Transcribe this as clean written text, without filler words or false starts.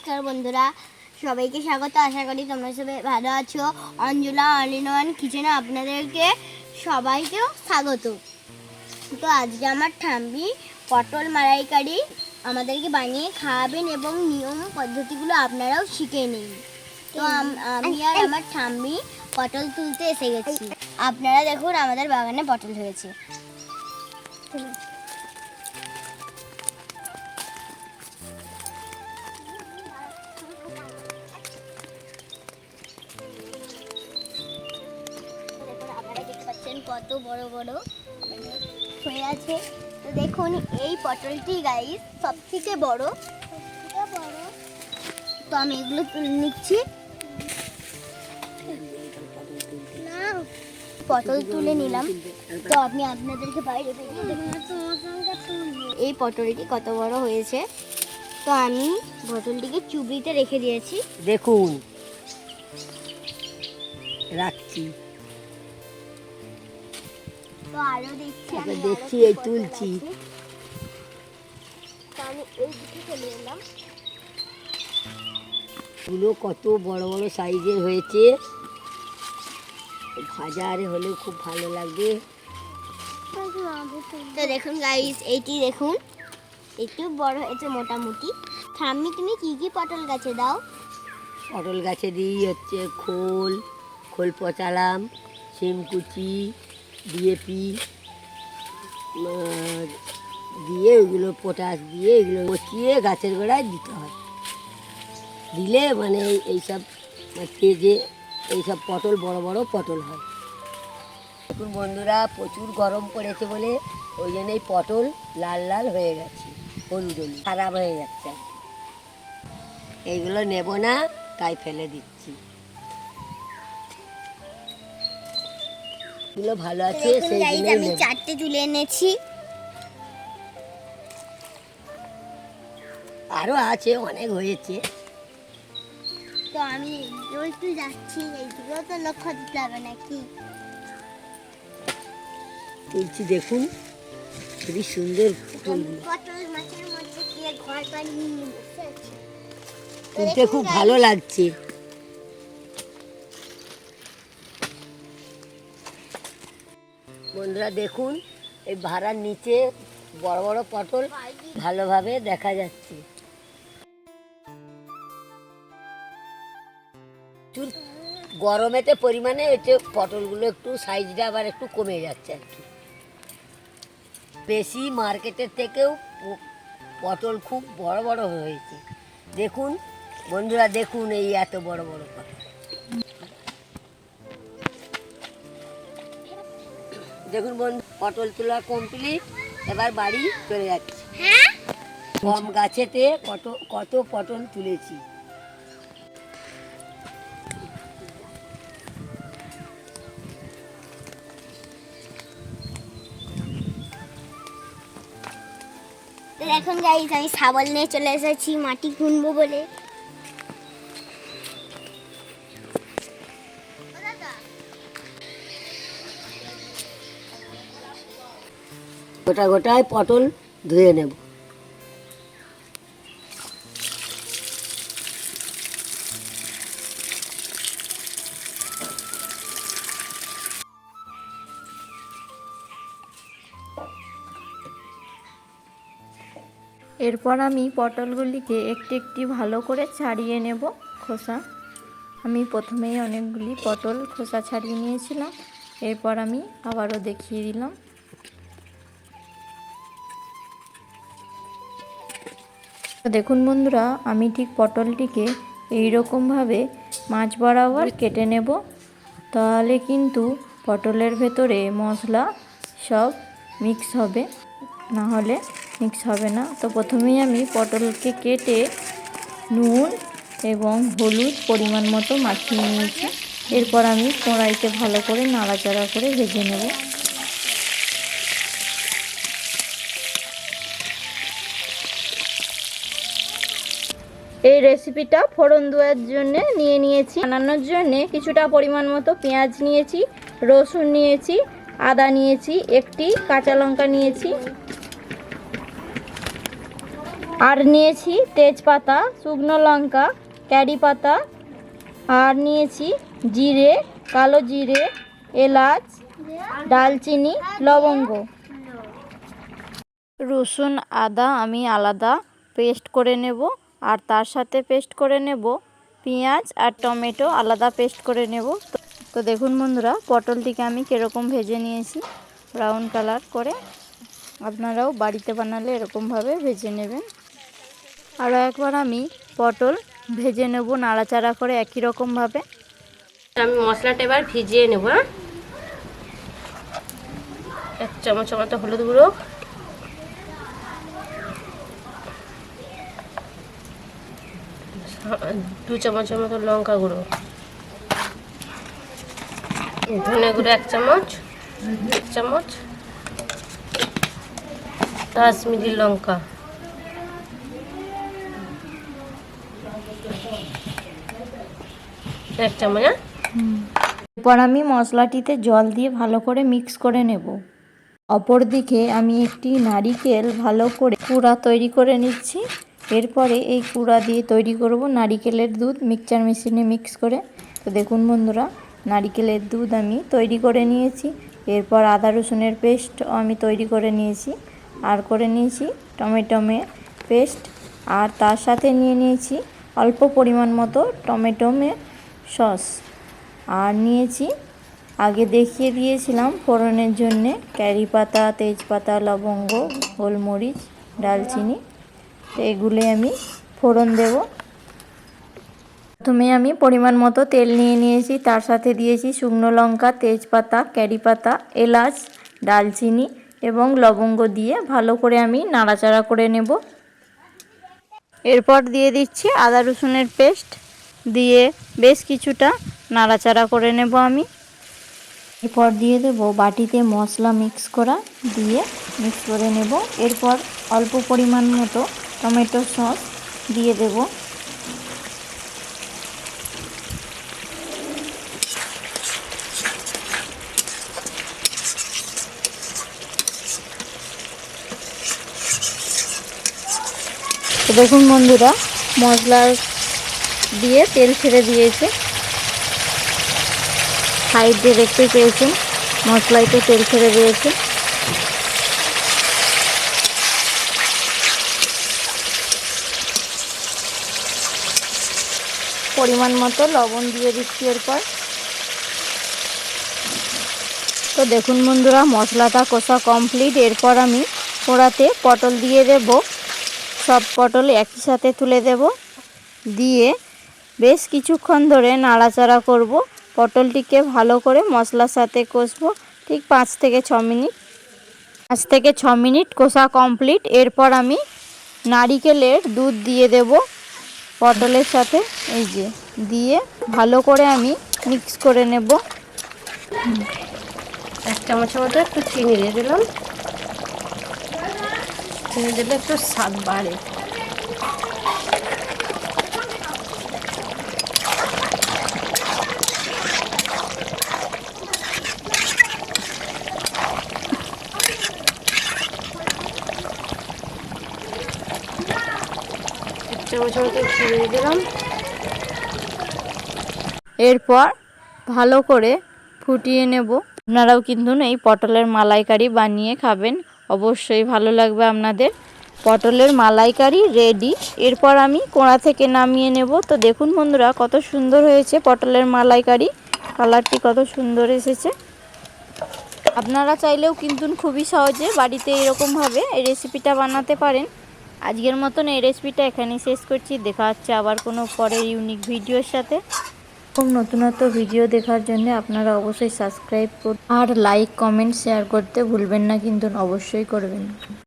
নমস্কার বন্ধুরা, সবাইকে স্বাগত। আশা করি তোমরা সবাই ভালো আছো। অঞ্জলা অল-ইন-ওয়ান কিচেনে আপনাদেরকে সবাইকেও স্বাগত। তো আজকে আমার ঠাম্মি পটল মালাইকারি আমাদেরকে বানিয়ে খাওয়াবেন এবং নিয়ম পদ্ধতিগুলো আপনারাও শিখে নিন। তো আমি আর আমার ঠাম্মি পটল তুলতে এসে গেছি। আপনারা দেখুন আমাদের বাগানে পটল হয়েছে। কত বড় বড় হয়ে আছে। তো দেখুন এই পটলটি গাইস সবথেকে বড়। তো আমি এগুলো তুলে নিচ্ছি। পটল তুলে নিলাম। তো আমি আপনাদেরকে বাইরে এই পটলটি কত বড় হয়েছে। তো আমি পটলটিকে চুবড়িতে রেখে দিয়েছি। দেখুন রাখছি, তো আরো দেখছি এই তুলছি। তো আমি এই দিকে চলে এলাম। এগুলো কত বড় বড় সাইজের হয়েছে, বাজারে হলে খুব ভালো লাগবে। তো দেখুন গাইস, এইটি দেখুন একটু বড় হয়েছে মোটামুটি। ঠাম্মি তুমি কি কি পটল গাছে দাও? পটল গাছে দিই হচ্ছে খোল পচালাম, শিমকুচি, ডিএপি দিয়ে ওইগুলো পটাশ দিয়ে এগুলো পচিয়ে গাছের গোড়ায় দিতে হয়। দিলে মানে এইসব তেজে এইসব পটল বড় বড় পটল হয়। দেখুন বন্ধুরা, প্রচুর গরম পড়েছে বলে ওই জন্যই পটল লাল লাল হয়ে গেছে, হলুদ হলুদ খারাপ হয়ে যাচ্ছে। এইগুলো নেব না, তাই ফেলে দিচ্ছি। এগুলো ভালো আছে সেইগুলো আমি 4টে তুলে এনেছি। আরো আছে, অনেক হয়েছে। তো আমি একটু যাচ্ছি, এইদিকেও তো লক্ষ্য দিতে হবে নাকি। তুলছি দেখুন, খুবই সুন্দর পটল মাছের মধ্যে দিয়ে ঘর বানিয়ে বসে আছি। তুলতে খুব ভালো লাগছে। বন্ধুরা দেখুন, এই ভাড়ার নিচে বড় বড় পটল ভালোভাবে দেখা যাচ্ছে। গরমেতে পরিমাণে হচ্ছে পটলগুলো একটু সাইজটা আবার একটু কমে যাচ্ছে আর কি। বেশি মার্কেটের থেকেও পটল খুব বড় বড় হয়েছে। দেখুন বন্ধুরা, দেখুন এই এত বড় বড় পটল। দেখুন বন্ধু, পটল তোলা কমপ্লিট, এবার বাড়ি চলে যাচ্ছি। কম গাছেতে কত পটল তুলেছি। তো দেখুন গাইস, আমি শাবল নিয়ে চলে এসেছি মাটি খুঁড়বো বলে। গোটায় পটল ধুয়ে নেব। এরপর আমি পটলগুলিকে একটি একটি ভালো করে ছাড়িয়ে নেব খোসা। আমি প্রথমেই অনেকগুলি পটল খোসা ছাড়িয়ে নিয়েছিলাম, এরপর আমি আবারও দেখিয়ে দিলাম। দেখুন বন্ধুরা, আমি ঠিক পটলটিকে এইরকমভাবে মাঝ বরাবর কেটে নেব, তাহলে কিন্তু পটলের ভেতরে মশলা সব মিক্স হবে, না হলে মিক্স হবে না। তো প্রথমেই আমি পটলকে কেটে নুন এবং হলুদ পরিমাণ মতো মাখিয়ে নিয়েছি। এরপর আমি কড়াইতে ভালো করে নাড়াচাড়া করে ভেজে নেব। এই রেসিপিটা ফোড়ন দেওয়ার জন্য নিয়েছি। বানানোর জন্য কিছুটা পরিমাণ মতো পেঁয়াজ নিয়েছি, রসুন নিয়েছি, আদা নিয়েছি, একটি কাঁচা লঙ্কা নিয়েছি। আর নিয়েছি তেজপাতা, শুকনো লঙ্কা, কারি পাতা, আর নিয়েছি জিরে, কালো জিরে, এলাচ, দালচিনি, লবঙ্গ। রসুন আদা আমি আলাদা পেস্ট করে নেব, আর তার সাথে পেস্ট করে নেব পেঁয়াজ আর টমেটো, আলাদা পেস্ট করে নেব। তো দেখুন বন্ধুরা, পটলটিকে আমি কীরকম ভেজে নিয়েছি, ব্রাউন কালার করে। আপনারাও বাড়িতে বানালে এরকমভাবে ভেজে নেবেন। আরও একবার আমি পটল ভেজে নেব নাড়াচাড়া করে একই রকমভাবে। আমি মশলাটা এবার ভিজিয়ে নেব। 1 চামচ মতো হলুদ গুঁড়ো, 2 চামচের মতো লঙ্কা গুঁড়ো, ধনে গুঁড়ো 1 চামচ, 1 চামচ, কাশ্মীরি লঙ্কা, 1 চামচ। এরপর আমি মশলাটিতে জল দিয়ে ভালো করে মিক্স করে নেব। অপরদিকে আমি একটি নারিকেল ভালো করে কুড়া তৈরি করে নিচ্ছি। এরপরে এই কুড়া দিয়ে তৈরি করব নারিকেলের দুধ মিক্সচার মেশিনে মিক্স করে। তো দেখুন বন্ধুরা, নারিকেলের দুধ আমি তৈরি করে নিয়েছি। এরপর আদা রসুনের পেস্ট আমি তৈরি করে নিয়েছি, আর করে নিয়েছি টমেটো পেস্ট, আর তার সাথে নিয়ে নিয়েছি অল্প পরিমাণ মতো টমেটো সস, আর নিয়েছি আগে দেখিয়ে দিয়েছিলাম ফোড়নের জন্যে কারি পাতা, তেজপাতা, লবঙ্গ, গোলমরিচ, দালচিনি। তো এগুলো আমি ফোড়ন দেব। প্রথমে আমি পরিমাণ মতো তেল নিয়ে নিয়েছি, তার সাথে দিয়েছি শুকনো লঙ্কা, তেজপাতা, কারি পাতা, এলাচ, দালচিনি এবং লবঙ্গ দিয়ে ভালো করে আমি নাড়াচাড়া করে নেব। এরপর দিয়ে দিচ্ছি আদা রসুনের পেস্ট, দিয়ে বেশ কিছুটা নাড়াচাড়া করে নেব আমি। এরপর দিয়ে দেব বাটিতে মশলা মিক্স করা, দিয়ে মিক্স করে নেব। এরপর অল্প পরিমাণ মতো টমেটো সস দিয়ে দেব। তো দেখুন বন্ধুরা, মশলা দিয়ে তেল ছেড়ে দিয়েছে। সাইড দিয়ে দেখতে পেয়েছেন মশলাইতে তেল ছেড়ে দিয়েছে। পরিমাণ মতো লবণ দিয়ে দিচ্ছি এরপর। তো দেখুন বন্ধুরা, মশলাটা কষা কমপ্লিট। এরপর আমি কড়াতে পটল দিয়ে দেব। সব পটল একই সাথে তুলে দেব, দিয়ে বেশ কিছুক্ষণ ধরে নাড়াচাড়া করব। পটলটিকে ভালো করে মশলার সাথে কষবো, ঠিক 5 থেকে 6 মিনিট। 5 থেকে 6 মিনিট কষা কমপ্লিট। এরপর আমি নারিকেলের দুধ দিয়ে দেব পটলের সাথে, এই যে দিয়ে ভালো করে আমি মিক্স করে নেব। 1 চামচের মতো একটু চিনি দিয়ে দিলাম, চিনি দিলে একটু স্বাদ বাড়ে। এরপর ভালো করে ফুটিয়ে নেব। আপনারাও কিন্তু এই পটলের মালাইকারি বানিয়ে খাবেন, অবশ্যই ভালো লাগবে আপনাদের। পটলের মালাইকারি রেডি। এরপর আমি কোড়া থেকে নামিয়ে নেব। তো দেখুন বন্ধুরা, কত সুন্দর হয়েছে পটলের মালাইকারি, কালারটি কত সুন্দর এসেছে। আপনারা চাইলেও কিন্তু খুবই সহজে বাড়িতে এরকমভাবে এই রেসিপিটা বানাতে পারেন। আজকের মতন এই রেসিপিটা এখানেই শেষ করছি। দেখা হচ্ছে আবার কোনো পরের ইউনিক ভিডিওর সাথে। খুব নতুনত্ব ভিডিও দেখার জন্য আপনারা অবশ্যই সাবস্ক্রাইব করুন, আর লাইক, কমেন্ট, শেয়ার করতে ভুলবেন না, কিন্তু অবশ্যই করবেন।